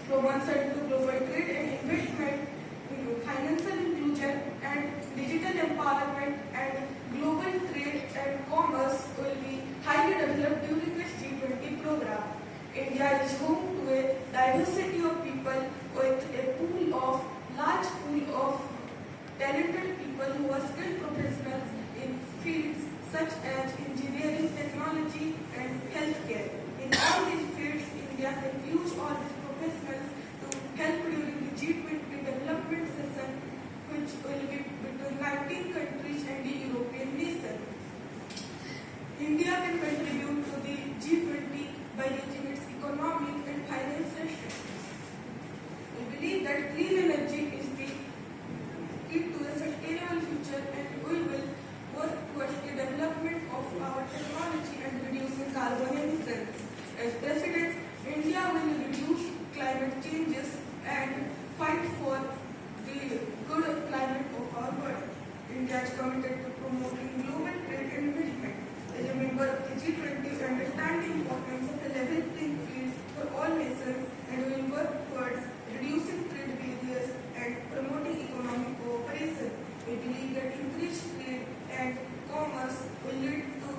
promotion to global trade and investment, financial inclusion and digital empowerment and global trade and commerce will be highly developed during this G20 program. India is home to a diversity of people with a large pool of talented people who are skilled professionals in fields such as engineering, technology and healthcare. In all these fields, India can use all these professionals to help during the G20 development session, which will be between 19 countries and the European nation. India can contribute to the G20 by using its economic and financial strength. We believe that clean energy is the key to a sustainable future, and we will work towards the development of our technology and reducing carbon emissions. As President, India will reduce climate changes and fight for the good climate of our world. India is committed to promoting global trade and investment. As a member of the G20, we understand the importance of a level playing field for all nations and will work towards reducing trade barriers and promoting economic cooperation. We believe that increased trade and commerce will lead to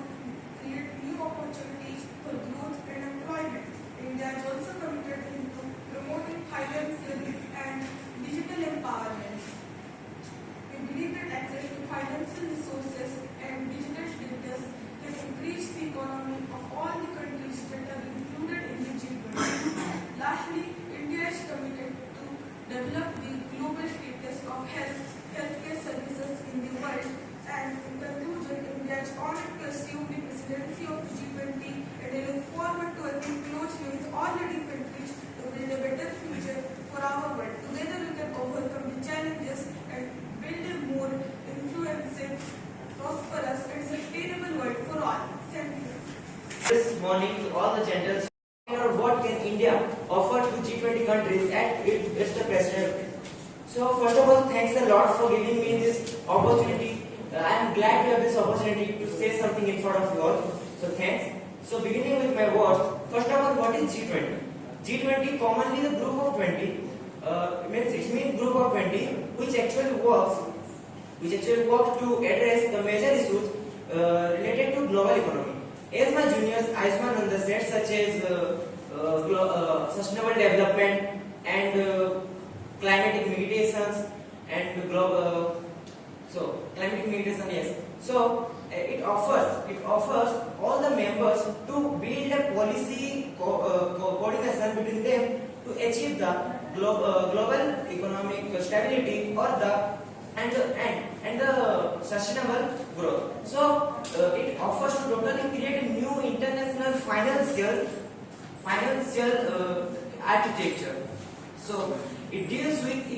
create new opportunities for growth and employment. India is also committed into promoting financial and digital empowerment. We believe that access to financial resources and digital status can increase the economy of all the countries that are included in the G20. Lastly, India is committed to develop the global status of healthcare services in the world. And in conclusion, India is honored to assume the presidency of the G20, and I look forward to working closely with all leading countries to build a better future for our world. Together we can overcome the challenges and build a more influential, prosperous and sustainable world for all. Thank you. This morning to all the gentles, what can India offer to G20 countries and its the president. So first of all, thanks a lot for giving me this opportunity. I am glad to have this opportunity to say something in front of you all. So thanks. So beginning with my words, first of all, what is G20? G20 commonly the group of 20 means group of 20 which actually works to address the major issues related to global economy. As my juniors Ayushman Nanda said, such as sustainable development and climatic mitigations and climatic mitigation, yes. So it offers all the members to build a policy coordination between them to achieve the global economic stability or the sustainable growth. So it offers to totally create a new international financial architecture. So it deals with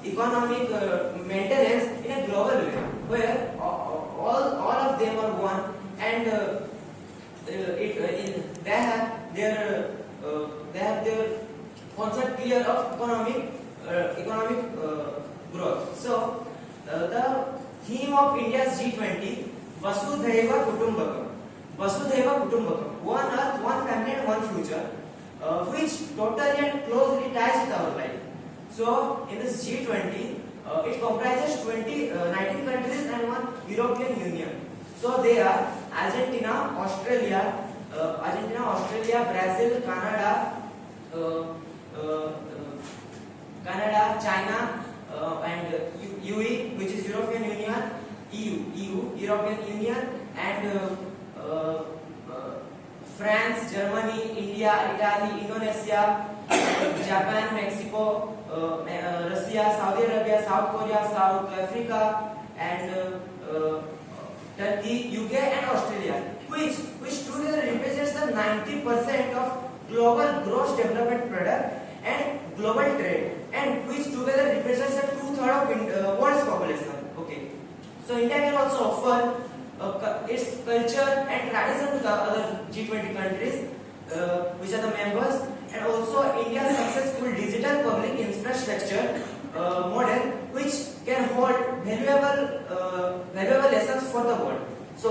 economic maintenance in a global way, where all of them are one, and they have their concept clear of economic growth. So the theme of India's G20, Vasudhaiva Kutumbakam. Vasudhaiva Kutumbakam, one earth, one family and one future, which totally and closely ties with our life. So in this G20, it comprises 19 countries and one European Union. So they are Argentina, Australia, Brazil, Canada, China, and UE, which is European Union, EU, European Union, and France, Germany, India, Italy, Indonesia, Japan, Mexico, Russia, Saudi Arabia, South Korea, South Africa, and Turkey, UK, and Australia, which together represents the 90% of global gross development product and global trade, and which together represents the 2/3 of world's population. Okay, so India can also offer its culture and tradition to the other G20 countries, which are the members, and also India's successful digital public infrastructure model, which can hold valuable lessons for the world. So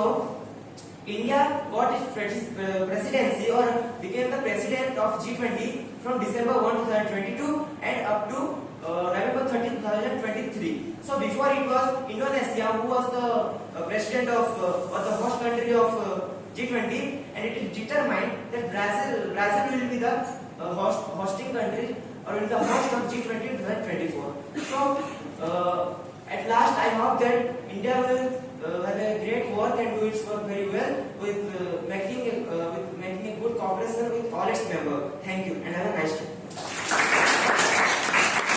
India got its presidency or became the president of G20 from December 1, 2022 and up to November 13, 2023. So before it was Indonesia who was the president of or the host country of G20, and it is determined that Brazil will be the hosting country or will be the host of G20 in 2024. So at last I hope that India will have a great work and do its work very well with making a good cooperation with all its members.